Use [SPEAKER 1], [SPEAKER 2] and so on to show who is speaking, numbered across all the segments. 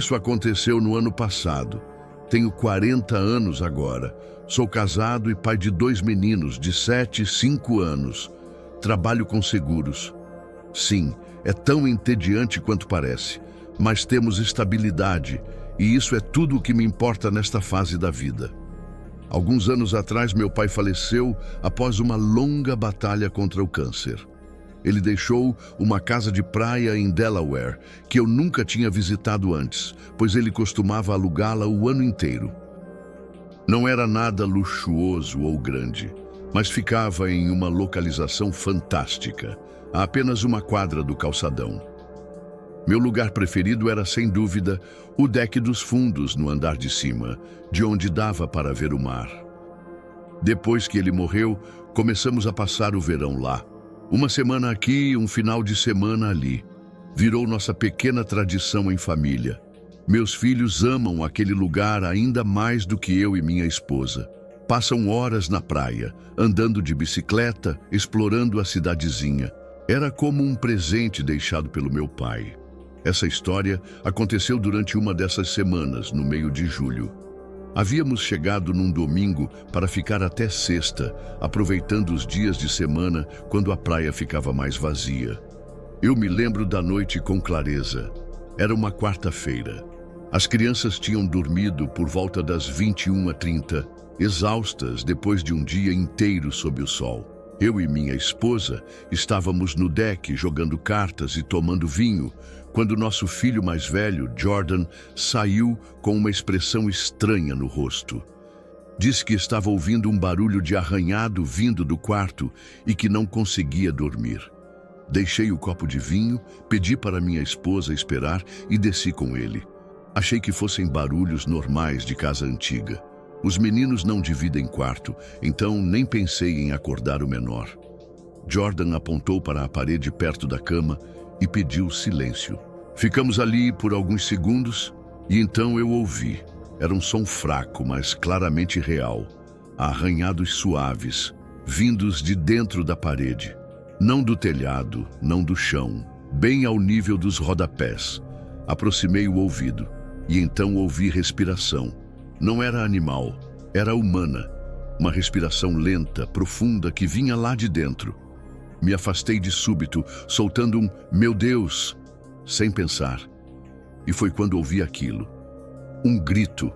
[SPEAKER 1] Isso aconteceu no ano passado. Tenho 40 anos agora. Sou casado e pai de 2 meninos de 7 e 5 anos. Trabalho com seguros. Sim, é tão entediante quanto parece, mas temos estabilidade e isso é tudo o que me importa nesta fase da vida. Alguns anos atrás, meu pai faleceu após uma longa batalha contra o câncer. Ele deixou uma casa de praia em Delaware, que eu nunca tinha visitado antes, pois ele costumava alugá-la o ano inteiro. Não era nada luxuoso ou grande, mas ficava em uma localização fantástica, a apenas uma quadra do calçadão. Meu lugar preferido era, sem dúvida, o deck dos fundos no andar de cima, de onde dava para ver o mar. Depois que ele morreu, começamos a passar o verão lá. Uma semana aqui, um final de semana ali. Virou nossa pequena tradição em família. Meus filhos amam aquele lugar ainda mais do que eu e minha esposa. Passam horas na praia, andando de bicicleta, explorando a cidadezinha. Era como um presente deixado pelo meu pai. Essa história aconteceu durante uma dessas semanas, no meio de julho. Havíamos chegado num domingo para ficar até sexta, aproveitando os dias de semana quando a praia ficava mais vazia. Eu me lembro da noite com clareza. Era uma quarta-feira. As crianças tinham dormido por volta das 21h30, exaustas depois de um dia inteiro sob o sol. Eu e minha esposa estávamos no deck jogando cartas e tomando vinho, quando nosso filho mais velho, Jordan, saiu com uma expressão estranha no rosto. Disse que estava ouvindo um barulho de arranhado vindo do quarto e que não conseguia dormir. Deixei o copo de vinho, pedi para minha esposa esperar e desci com ele. Achei que fossem barulhos normais de casa antiga. Os meninos não dividem quarto, então nem pensei em acordar o menor. Jordan apontou para a parede perto da cama e pediu silêncio. Ficamos ali por alguns segundos e então eu ouvi. Era um som fraco, mas claramente real. Arranhados suaves, vindos de dentro da parede. Não do telhado, não do chão, bem ao nível dos rodapés. Aproximei o ouvido e então ouvi respiração. Não era animal, era humana. Uma respiração lenta, profunda, que vinha lá de dentro. Me afastei de súbito, soltando um "meu Deus", sem pensar. E foi quando ouvi aquilo. Um grito.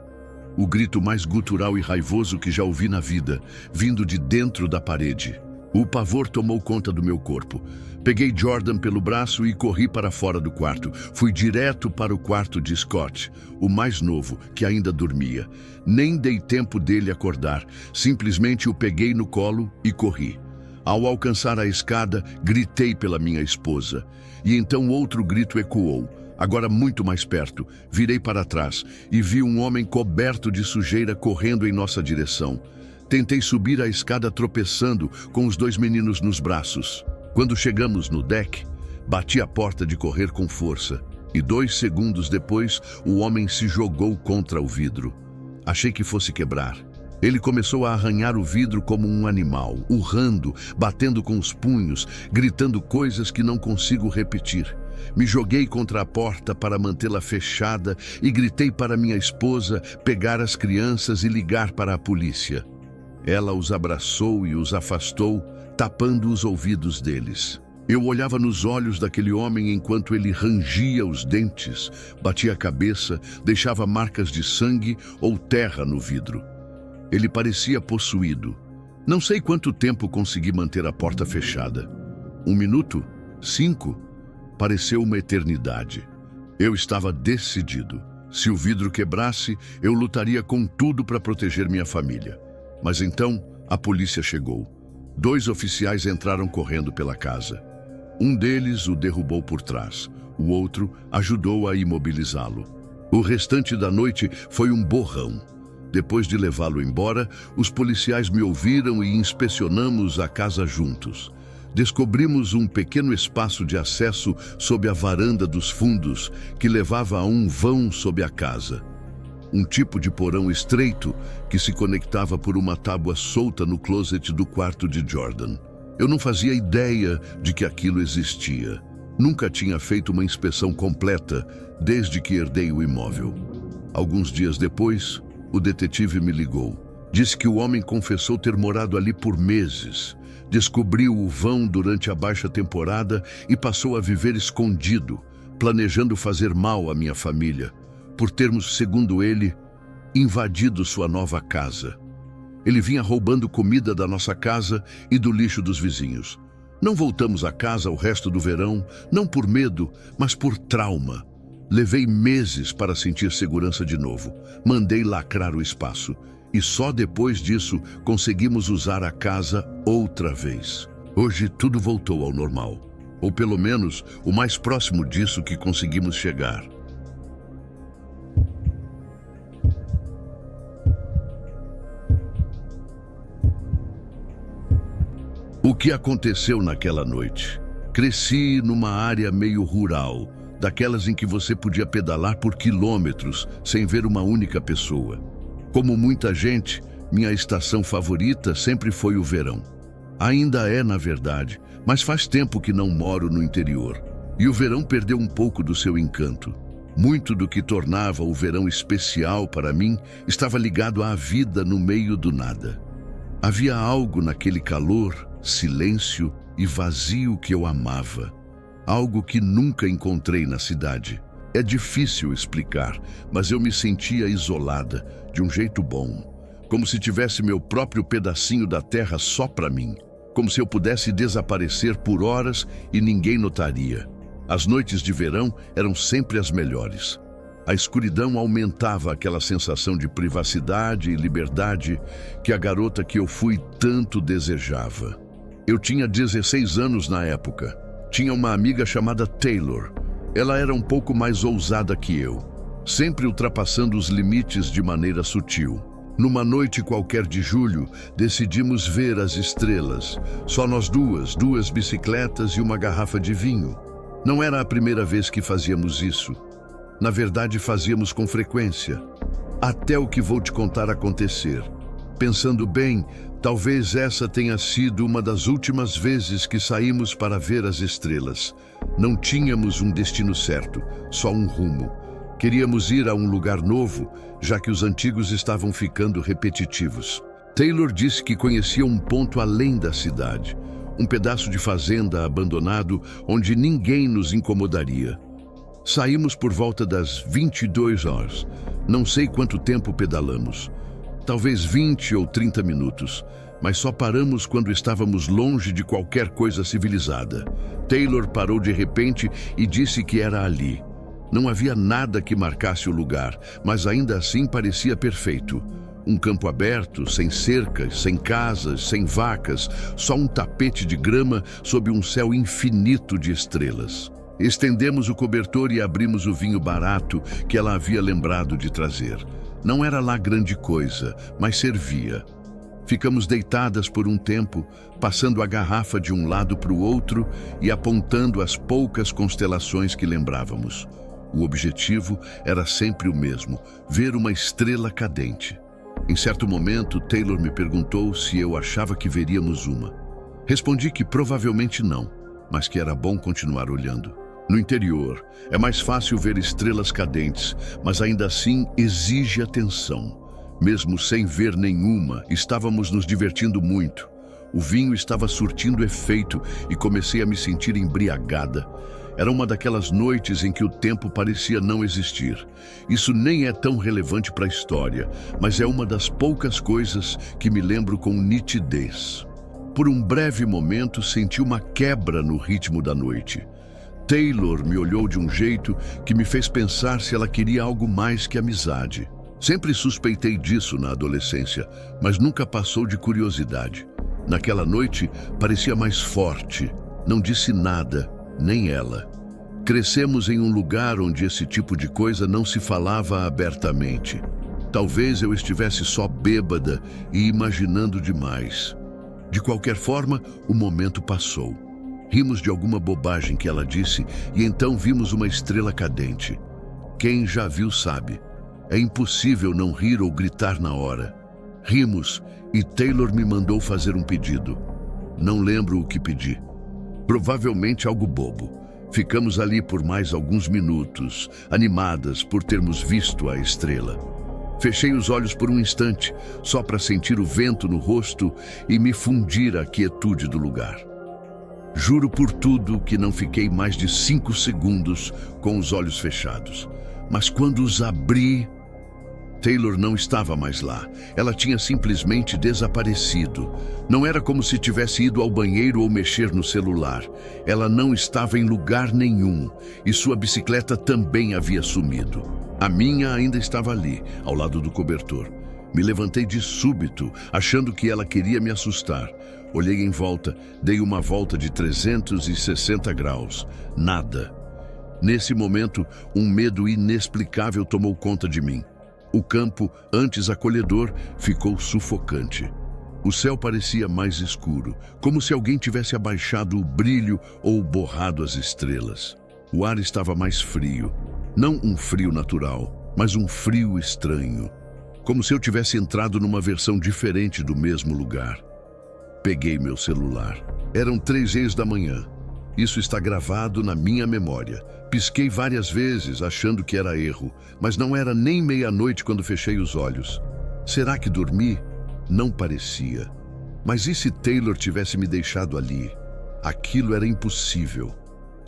[SPEAKER 1] O grito mais gutural e raivoso que já ouvi na vida, vindo de dentro da parede. O pavor tomou conta do meu corpo. Peguei Jordan pelo braço e corri para fora do quarto. Fui direto para o quarto de Scott, o mais novo, que ainda dormia. Nem dei tempo dele acordar. Simplesmente o peguei no colo e corri. Ao alcançar a escada, gritei pela minha esposa. E então outro grito ecoou, agora muito mais perto. Virei para trás e vi um homem coberto de sujeira correndo em nossa direção. Tentei subir a escada tropeçando, com os 2 meninos nos braços. Quando chegamos no deck, bati a porta de correr com força. E 2 segundos depois, o homem se jogou contra o vidro. Achei que fosse quebrar. Ele começou a arranhar o vidro como um animal, urrando, batendo com os punhos, gritando coisas que não consigo repetir. Me joguei contra a porta para mantê-la fechada e gritei para minha esposa pegar as crianças e ligar para a polícia. Ela os abraçou e os afastou, tapando os ouvidos deles. Eu olhava nos olhos daquele homem enquanto ele rangia os dentes, batia a cabeça, deixava marcas de sangue ou terra no vidro. Ele parecia possuído. Não sei quanto tempo consegui manter a porta fechada. 1 minuto? 5? Pareceu uma eternidade. Eu estava decidido. Se o vidro quebrasse, eu lutaria com tudo para proteger minha família. Mas então, a polícia chegou. 2 oficiais entraram correndo pela casa. Um deles o derrubou por trás. O outro ajudou a imobilizá-lo. O restante da noite foi um borrão. Depois de levá-lo embora, os policiais me ouviram e inspecionamos a casa juntos. Descobrimos um pequeno espaço de acesso sob a varanda dos fundos que levava a um vão sob a casa. Um tipo de porão estreito que se conectava por uma tábua solta no closet do quarto de Jordan. Eu não fazia ideia de que aquilo existia. Nunca tinha feito uma inspeção completa desde que herdei o imóvel. Alguns dias depois, o detetive me ligou. Disse que o homem confessou ter morado ali por meses. Descobriu o vão durante a baixa temporada e passou a viver escondido, planejando fazer mal à minha família, por termos, segundo ele, invadido sua nova casa. Ele vinha roubando comida da nossa casa e do lixo dos vizinhos. Não voltamos a casa o resto do verão, não por medo, mas por trauma. Levei meses para sentir segurança de novo. Mandei lacrar o espaço. E só depois disso conseguimos usar a casa outra vez. Hoje tudo voltou ao normal. Ou pelo menos o mais próximo disso que conseguimos chegar. O que aconteceu naquela noite? Cresci numa área meio rural, daquelas em que você podia pedalar por quilômetros sem ver uma única pessoa. Como muita gente, minha estação favorita sempre foi o verão. Ainda é, na verdade, mas faz tempo que não moro no interior. E o verão perdeu um pouco do seu encanto. Muito do que tornava o verão especial para mim estava ligado à vida no meio do nada. Havia algo naquele calor, silêncio e vazio que eu amava. Algo que nunca encontrei na cidade. É difícil explicar, mas eu me sentia isolada, de um jeito bom. Como se tivesse meu próprio pedacinho da terra só para mim. Como se eu pudesse desaparecer por horas e ninguém notaria. As noites de verão eram sempre as melhores. A escuridão aumentava aquela sensação de privacidade e liberdade que a garota que eu fui tanto desejava. Eu tinha 16 anos na época. Tinha uma amiga chamada Taylor. Ela era um pouco mais ousada que eu, sempre ultrapassando os limites de maneira sutil. Numa noite qualquer de julho, decidimos ver as estrelas. Só nós duas bicicletas e uma garrafa de vinho. Não era a primeira vez que fazíamos isso. Na verdade, fazíamos com frequência. Até o que vou te contar acontecer. Pensando bem, talvez essa tenha sido uma das últimas vezes que saímos para ver as estrelas. Não tínhamos um destino certo, só um rumo. Queríamos ir a um lugar novo, já que os antigos estavam ficando repetitivos. Taylor disse que conhecia um ponto além da cidade, um pedaço de fazenda abandonado onde ninguém nos incomodaria. Saímos por volta das 22 horas. Não sei quanto tempo pedalamos. Talvez 20 ou 30 minutos, mas só paramos quando estávamos longe de qualquer coisa civilizada. Taylor parou de repente e disse que era ali. Não havia nada que marcasse o lugar, mas ainda assim parecia perfeito. Um campo aberto, sem cercas, sem casas, sem vacas, só um tapete de grama sob um céu infinito de estrelas. Estendemos o cobertor e abrimos o vinho barato que ela havia lembrado de trazer. Não era lá grande coisa, mas servia. Ficamos deitadas por um tempo, passando a garrafa de um lado para o outro e apontando as poucas constelações que lembrávamos. O objetivo era sempre o mesmo, ver uma estrela cadente. Em certo momento, Taylor me perguntou se eu achava que veríamos uma. Respondi que provavelmente não, mas que era bom continuar olhando. No interior, é mais fácil ver estrelas cadentes, mas ainda assim exige atenção. Mesmo sem ver nenhuma, estávamos nos divertindo muito. O vinho estava surtindo efeito e comecei a me sentir embriagada. Era uma daquelas noites em que o tempo parecia não existir. Isso nem é tão relevante para a história, mas é uma das poucas coisas que me lembro com nitidez. Por um breve momento, senti uma quebra no ritmo da noite. Taylor me olhou de um jeito que me fez pensar se ela queria algo mais que amizade. Sempre suspeitei disso na adolescência, mas nunca passou de curiosidade. Naquela noite, parecia mais forte. Não disse nada, nem ela. Crescemos em um lugar onde esse tipo de coisa não se falava abertamente. Talvez eu estivesse só bêbada e imaginando demais. De qualquer forma, o momento passou. Rimos de alguma bobagem que ela disse e então vimos uma estrela cadente. Quem já viu sabe. É impossível não rir ou gritar na hora. Rimos e Taylor me mandou fazer um pedido. Não lembro o que pedi. Provavelmente algo bobo. Ficamos ali por mais alguns minutos, animadas por termos visto a estrela. Fechei os olhos por um instante, só para sentir o vento no rosto e me fundir a quietude do lugar. Juro por tudo que não fiquei mais de 5 segundos com os olhos fechados. Mas quando os abri, Taylor não estava mais lá. Ela tinha simplesmente desaparecido. Não era como se tivesse ido ao banheiro ou mexer no celular. Ela não estava em lugar nenhum e sua bicicleta também havia sumido. A minha ainda estava ali, ao lado do cobertor. Me levantei de súbito, achando que ela queria me assustar. Olhei em volta, dei uma volta de 360 graus. Nada. Nesse momento, um medo inexplicável tomou conta de mim. O campo, antes acolhedor, ficou sufocante. O céu parecia mais escuro, como se alguém tivesse abaixado o brilho ou borrado as estrelas. O ar estava mais frio. Não um frio natural, mas um frio estranho. Como se eu tivesse entrado numa versão diferente do mesmo lugar. Peguei meu celular. Eram 3h da manhã. Isso está gravado na minha memória. Pisquei várias vezes, achando que era erro, mas não era nem meia-noite quando fechei os olhos. Será que dormi? Não parecia. Mas e se Taylor tivesse me deixado ali? Aquilo era impossível.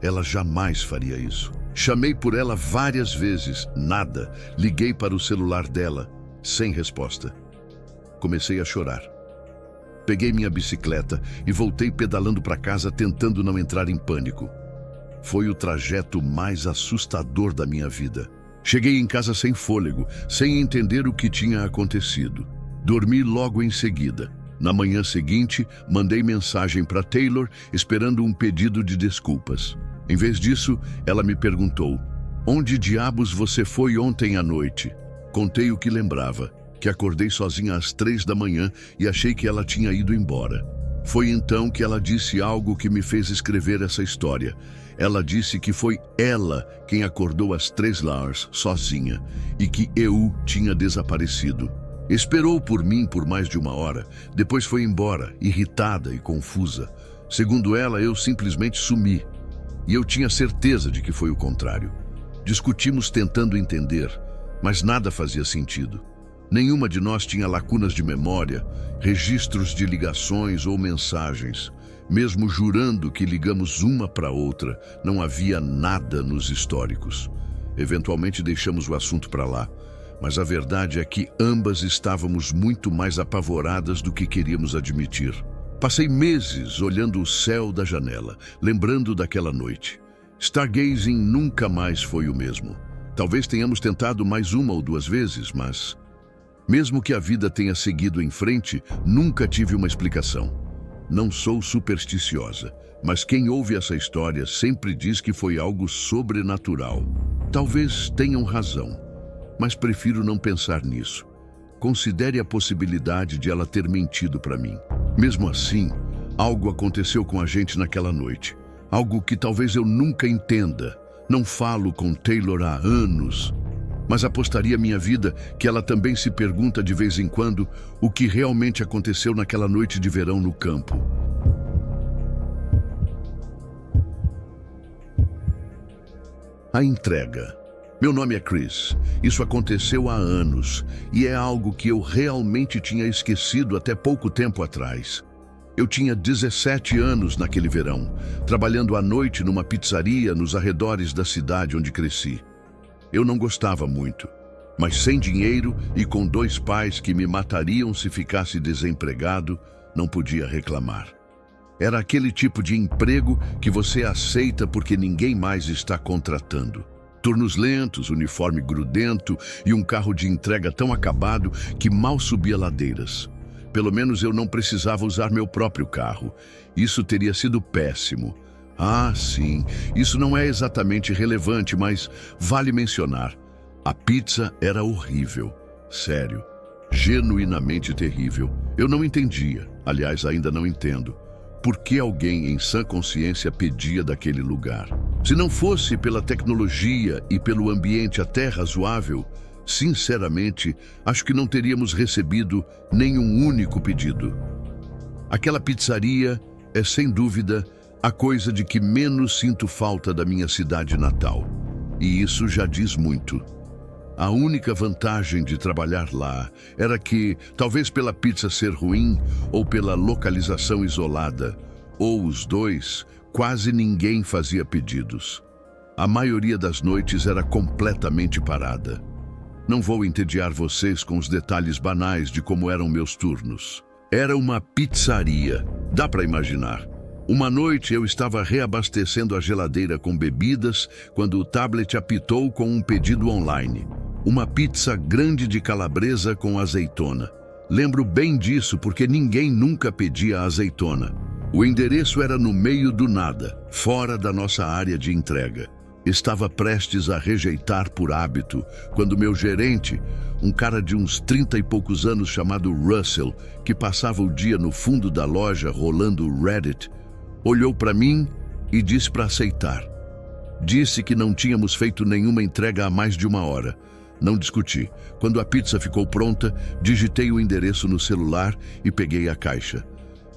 [SPEAKER 1] Ela jamais faria isso. Chamei por ela várias vezes, nada. Liguei para o celular dela, sem resposta. Comecei a chorar. Peguei minha bicicleta e voltei pedalando para casa, tentando não entrar em pânico. Foi o trajeto mais assustador da minha vida. Cheguei em casa sem fôlego, sem entender o que tinha acontecido. Dormi logo em seguida. Na manhã seguinte, mandei mensagem para Taylor, esperando um pedido de desculpas. Em vez disso, ela me perguntou: "Onde diabos você foi ontem à noite?" Contei o que lembrava, que acordei sozinha às 3 da manhã e achei que ela tinha ido embora. Foi então que ela disse algo que me fez escrever essa história. Ela disse que foi ela quem acordou às 3h sozinha e que eu tinha desaparecido. Esperou por mim por mais de 1 hora, depois foi embora, irritada e confusa. Segundo ela, eu simplesmente sumi. E eu tinha certeza de que foi o contrário. Discutimos tentando entender, mas nada fazia sentido. Nenhuma de nós tinha lacunas de memória, registros de ligações ou mensagens. Mesmo jurando que ligamos uma para outra, não havia nada nos históricos. Eventualmente deixamos o assunto para lá, mas a verdade é que ambas estávamos muito mais apavoradas do que queríamos admitir. Passei meses olhando o céu da janela, lembrando daquela noite. Stargazing nunca mais foi o mesmo. Talvez tenhamos tentado mais 1 ou 2 vezes, mas mesmo que a vida tenha seguido em frente, nunca tive uma explicação. Não sou supersticiosa, mas quem ouve essa história sempre diz que foi algo sobrenatural. Talvez tenham razão, mas prefiro não pensar nisso. Considere a possibilidade de ela ter mentido para mim. Mesmo assim, algo aconteceu com a gente naquela noite. Algo que talvez eu nunca entenda. Não falo com Taylor há anos, mas apostaria minha vida que ela também se pergunta de vez em quando o que realmente aconteceu naquela noite de verão no campo. A entrega. Meu nome é Chris. Isso aconteceu há anos e é algo que eu realmente tinha esquecido até pouco tempo atrás. Eu tinha 17 anos naquele verão, trabalhando à noite numa pizzaria nos arredores da cidade onde cresci. Eu não gostava muito, mas sem dinheiro e com 2 pais que me matariam se ficasse desempregado, não podia reclamar. Era aquele tipo de emprego que você aceita porque ninguém mais está contratando. Turnos lentos, uniforme grudento e um carro de entrega tão acabado que mal subia ladeiras. Pelo menos eu não precisava usar meu próprio carro. Isso teria sido péssimo. Ah, sim, isso não é exatamente relevante, mas vale mencionar. A pizza era horrível. Sério, genuinamente terrível. Eu não entendia, aliás, ainda não entendo, por que alguém em sã consciência pedia daquele lugar. Se não fosse pela tecnologia e pelo ambiente até razoável, sinceramente, acho que não teríamos recebido nenhum único pedido. Aquela pizzaria é, sem dúvida, A coisa de que menos sinto falta da minha cidade natal. E isso já diz muito. A única vantagem de trabalhar lá era que, talvez pela pizza ser ruim ou pela localização isolada, ou os dois, quase ninguém fazia pedidos. A maioria das noites era completamente parada. Não vou entediar vocês com os detalhes banais de como eram meus turnos. Era uma pizzaria, dá para imaginar. Uma noite eu estava reabastecendo a geladeira com bebidas quando o tablet apitou com um pedido online. Uma pizza grande de calabresa com azeitona. Lembro bem disso porque ninguém nunca pedia azeitona. O endereço era no meio do nada, fora da nossa área de entrega. Estava prestes a rejeitar por hábito, quando meu gerente, um cara de uns 30 e poucos anos chamado Russell, que passava o dia no fundo da loja rolando o Reddit, olhou para mim e disse para aceitar. Disse que não tínhamos feito nenhuma entrega há mais de 1 hora. Não discuti. Quando a pizza ficou pronta, digitei o endereço no celular e peguei a caixa.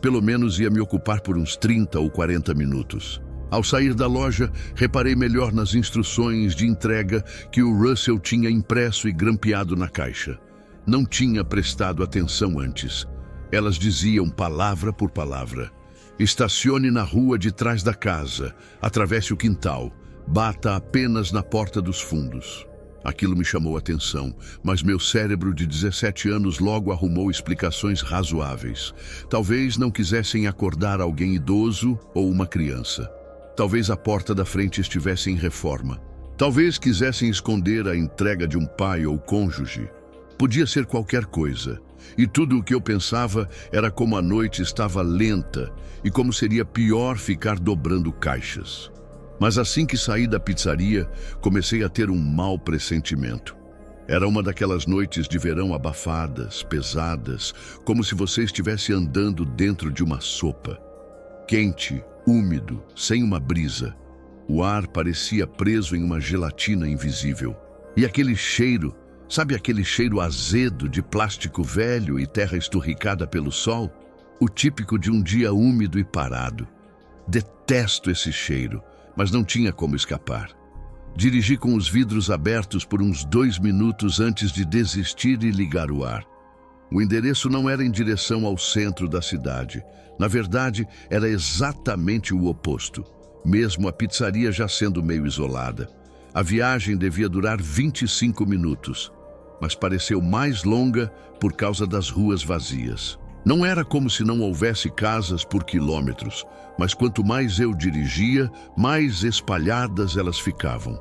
[SPEAKER 1] Pelo menos ia me ocupar por uns 30 ou 40 minutos. Ao sair da loja, reparei melhor nas instruções de entrega que o Russell tinha impresso e grampeado na caixa. Não tinha prestado atenção antes. Elas diziam palavra por palavra. Estacione na rua de trás da casa, atravesse o quintal, bata apenas na porta dos fundos. Aquilo me chamou a atenção, mas meu cérebro de 17 anos logo arrumou explicações razoáveis. Talvez não quisessem acordar alguém idoso ou uma criança. Talvez a porta da frente estivesse em reforma. Talvez quisessem esconder a entrega de um pai ou cônjuge. Podia ser qualquer coisa. E tudo o que eu pensava era como a noite estava lenta e como seria pior ficar dobrando caixas. Mas assim que saí da pizzaria, comecei a ter um mau pressentimento. Era uma daquelas noites de verão abafadas, pesadas, como se você estivesse andando dentro de uma sopa. Quente, úmido, sem uma brisa. O ar parecia preso em uma gelatina invisível. E aquele cheiro, sabe aquele cheiro azedo de plástico velho e terra esturricada pelo sol? O típico de um dia úmido e parado. Detesto esse cheiro, mas não tinha como escapar. Dirigi com os vidros abertos por uns 2 minutos antes de desistir e ligar o ar. O endereço não era em direção ao centro da cidade. Na verdade, era exatamente o oposto, mesmo a pizzaria já sendo meio isolada. A viagem devia durar 25 minutos, mas pareceu mais longa por causa das ruas vazias. Não era como se não houvesse casas por quilômetros, mas quanto mais eu dirigia, mais espalhadas elas ficavam.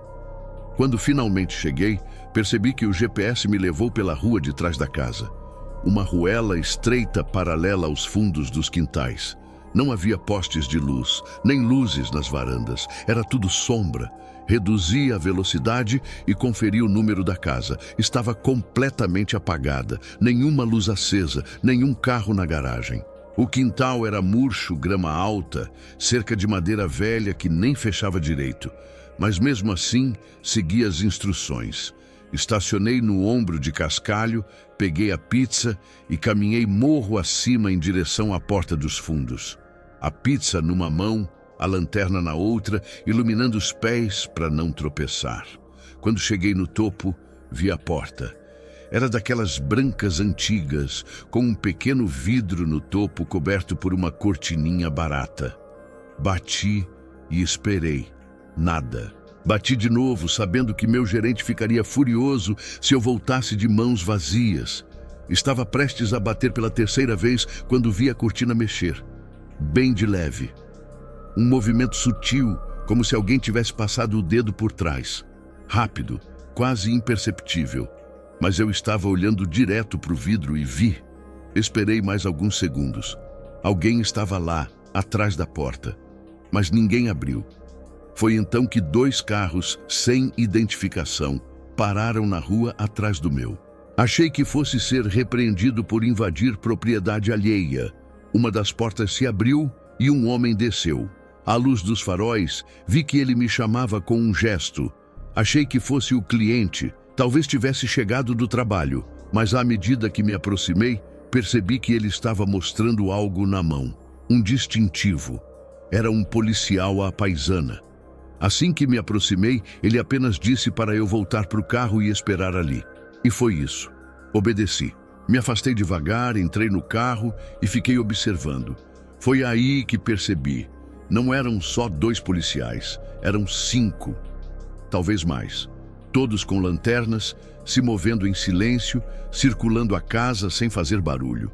[SPEAKER 1] Quando finalmente cheguei, percebi que o GPS me levou pela rua de trás da casa. Uma ruela estreita paralela aos fundos dos quintais. Não havia postes de luz, nem luzes nas varandas. Era tudo sombra. Reduzi a velocidade e conferi o número da casa. Estava completamente apagada. Nenhuma luz acesa, nenhum carro na garagem. O quintal era murcho, grama alta, cerca de madeira velha que nem fechava direito. Mas mesmo assim, segui as instruções. Estacionei no ombro de cascalho, peguei a pizza e caminhei morro acima em direção à porta dos fundos. A pizza numa mão, a lanterna na outra, iluminando os pés para não tropeçar. Quando cheguei no topo, vi a porta. Era daquelas brancas antigas, com um pequeno vidro no topo coberto por uma cortininha barata. Bati e esperei. Nada. Bati de novo, sabendo que meu gerente ficaria furioso se eu voltasse de mãos vazias. Estava prestes a bater pela 3ª vez quando vi a cortina mexer. Bem de leve. Um movimento sutil, como se alguém tivesse passado o dedo por trás. Rápido, quase imperceptível. Mas eu estava olhando direto para o vidro e vi. Esperei mais alguns segundos. Alguém estava lá, atrás da porta. Mas ninguém abriu. Foi então que 2 carros, sem identificação, pararam na rua atrás do meu. Achei que fosse ser repreendido por invadir propriedade alheia. Uma das portas se abriu e um homem desceu. À luz dos faróis, vi que ele me chamava com um gesto. Achei que fosse o cliente, talvez tivesse chegado do trabalho, mas à medida que me aproximei, percebi que ele estava mostrando algo na mão. Um distintivo. Era um policial à paisana. Assim que me aproximei, ele apenas disse para eu voltar para o carro e esperar ali. E foi isso. Obedeci. Me afastei devagar, entrei no carro e fiquei observando. Foi aí que percebi. Não eram só 2 policiais, eram 5, talvez mais. Todos com lanternas, se movendo em silêncio, circulando a casa sem fazer barulho.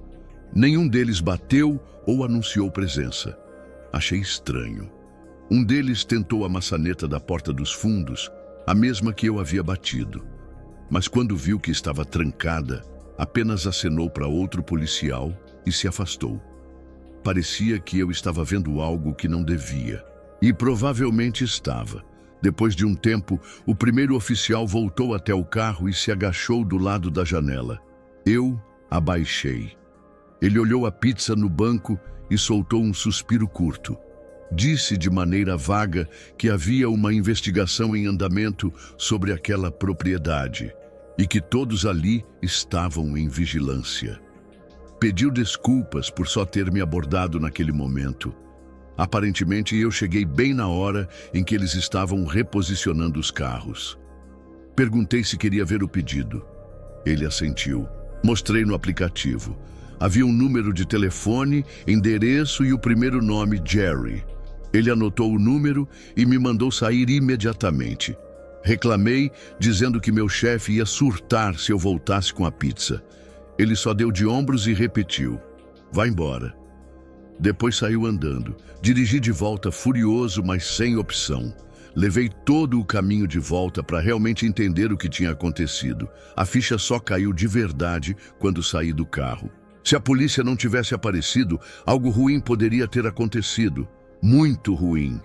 [SPEAKER 1] Nenhum deles bateu ou anunciou presença. Achei estranho. Um deles tentou a maçaneta da porta dos fundos, a mesma que eu havia batido. Mas quando viu que estava trancada, apenas acenou para outro policial e se afastou. Parecia que eu estava vendo algo que não devia. E provavelmente estava. Depois de um tempo, o primeiro oficial voltou até o carro e se agachou do lado da janela. Eu abaixei. Ele olhou a pizza no banco e soltou um suspiro curto. Disse de maneira vaga que havia uma investigação em andamento sobre aquela propriedade e que todos ali estavam em vigilância. Pediu desculpas por só ter me abordado naquele momento. Aparentemente, eu cheguei bem na hora em que eles estavam reposicionando os carros. Perguntei se queria ver o pedido. Ele assentiu. Mostrei no aplicativo. Havia um número de telefone, endereço e o primeiro nome, Jerry. Ele anotou o número e me mandou sair imediatamente. Reclamei, dizendo que meu chefe ia surtar se eu voltasse com a pizza. Ele só deu de ombros e repetiu: "Vá embora." Depois saiu andando. Dirigi de volta furioso, mas sem opção. Levei todo o caminho de volta para realmente entender o que tinha acontecido. A ficha só caiu de verdade quando saí do carro. Se a polícia não tivesse aparecido, algo ruim poderia ter acontecido. Muito ruim.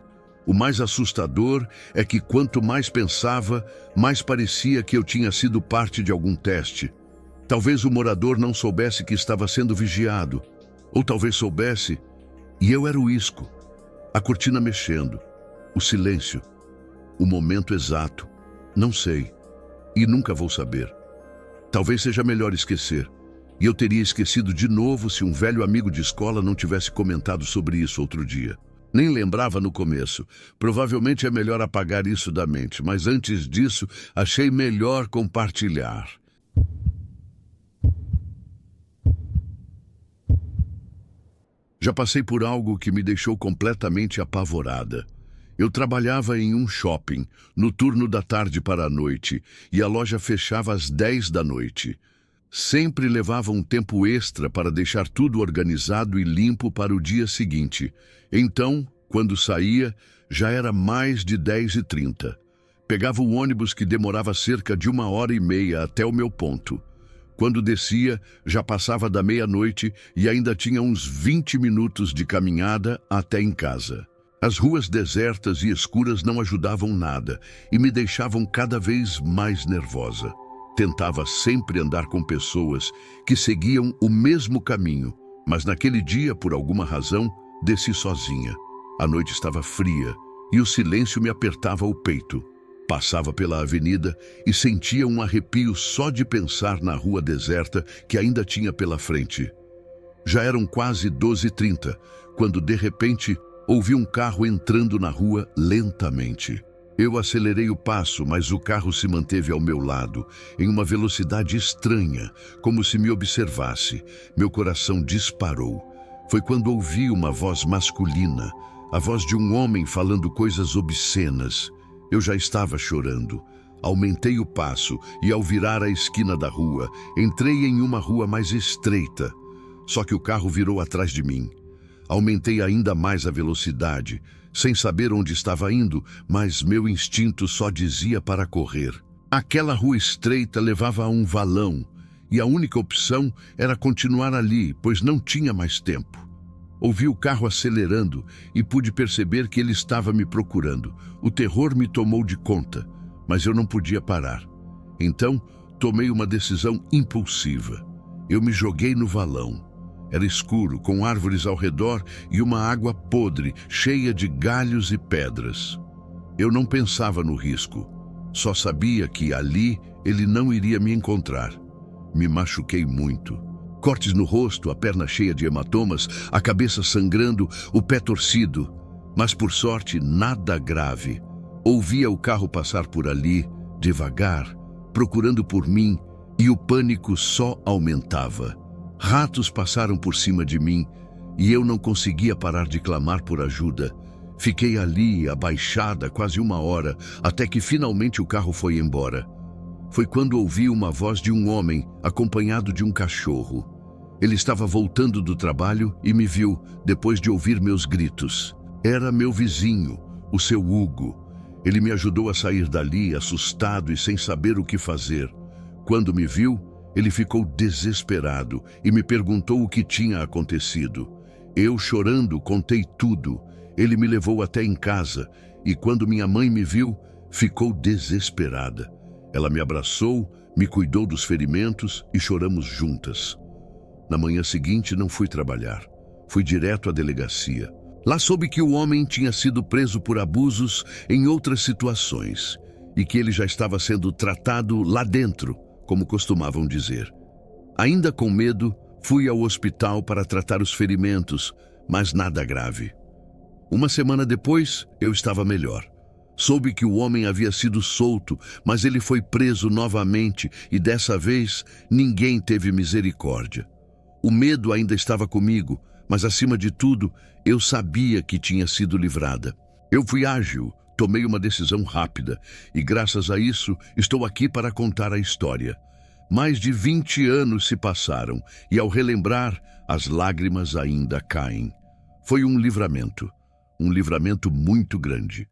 [SPEAKER 1] O mais assustador é que quanto mais pensava, mais parecia que eu tinha sido parte de algum teste. Talvez o morador não soubesse que estava sendo vigiado. Ou talvez soubesse, e eu era o isco. A cortina mexendo, o silêncio, o momento exato. Não sei, e nunca vou saber. Talvez seja melhor esquecer. E eu teria esquecido de novo se um velho amigo de escola não tivesse comentado sobre isso outro dia. Nem lembrava no começo. Provavelmente é melhor apagar isso da mente, mas antes disso, achei melhor compartilhar. Já passei por algo que me deixou completamente apavorada. Eu trabalhava em um shopping, no turno da tarde para a noite, e a loja fechava às 10 da noite. Sempre levava um tempo extra para deixar tudo organizado e limpo para o dia seguinte. Então, quando saía, já era mais de 10h30. Pegava o ônibus que demorava cerca de 1h30 até o meu ponto. Quando descia, já passava da meia-noite e ainda tinha uns 20 minutos de caminhada até em casa. As ruas desertas e escuras não ajudavam nada e me deixavam cada vez mais nervosa. Tentava sempre andar com pessoas que seguiam o mesmo caminho, mas naquele dia, por alguma razão, desci sozinha. A noite estava fria e o silêncio me apertava o peito. Passava pela avenida e sentia um arrepio só de pensar na rua deserta que ainda tinha pela frente. Já eram quase 12h30, quando de repente ouvi um carro entrando na rua lentamente. Eu acelerei o passo, mas o carro se manteve ao meu lado, em uma velocidade estranha, como se me observasse. Meu coração disparou. Foi quando ouvi uma voz masculina, a voz de um homem falando coisas obscenas. Eu já estava chorando. Aumentei o passo e, ao virar a esquina da rua, entrei em uma rua mais estreita. Só que o carro virou atrás de mim. Aumentei ainda mais a velocidade, sem saber onde estava indo, mas meu instinto só dizia para correr. Aquela rua estreita levava a um valão, e a única opção era continuar ali, pois não tinha mais tempo. Ouvi o carro acelerando e pude perceber que ele estava me procurando. O terror me tomou de conta, mas eu não podia parar. Então, tomei uma decisão impulsiva. Eu me joguei no valão. Era escuro, com árvores ao redor e uma água podre, cheia de galhos e pedras. Eu não pensava no risco. Só sabia que ali ele não iria me encontrar. Me machuquei muito. Cortes no rosto, a perna cheia de hematomas, a cabeça sangrando, o pé torcido. Mas por sorte, nada grave. Ouvia o carro passar por ali, devagar, procurando por mim, e o pânico só aumentava. Ratos passaram por cima de mim e eu não conseguia parar de clamar por ajuda. Fiquei ali, abaixada, quase 1 hora, até que finalmente o carro foi embora. Foi quando ouvi uma voz de um homem, acompanhado de um cachorro. Ele estava voltando do trabalho e me viu, depois de ouvir meus gritos. Era meu vizinho, o seu Hugo. Ele me ajudou a sair dali, assustado e sem saber o que fazer. Quando me viu, ele ficou desesperado e me perguntou o que tinha acontecido. Eu, chorando, contei tudo. Ele me levou até em casa e, quando minha mãe me viu, ficou desesperada. Ela me abraçou, me cuidou dos ferimentos e choramos juntas. Na manhã seguinte, não fui trabalhar. Fui direto à delegacia. Lá soube que o homem tinha sido preso por abusos em outras situações e que ele já estava sendo tratado lá dentro, como costumavam dizer. Ainda com medo, fui ao hospital para tratar os ferimentos, mas nada grave. 1 semana depois, eu estava melhor. Soube que o homem havia sido solto, mas ele foi preso novamente e dessa vez ninguém teve misericórdia. O medo ainda estava comigo, mas acima de tudo, eu sabia que tinha sido livrada. Eu fui ágil, tomei uma decisão rápida e graças a isso estou aqui para contar a história. Mais de 20 anos se passaram e ao relembrar, as lágrimas ainda caem. Foi um livramento muito grande.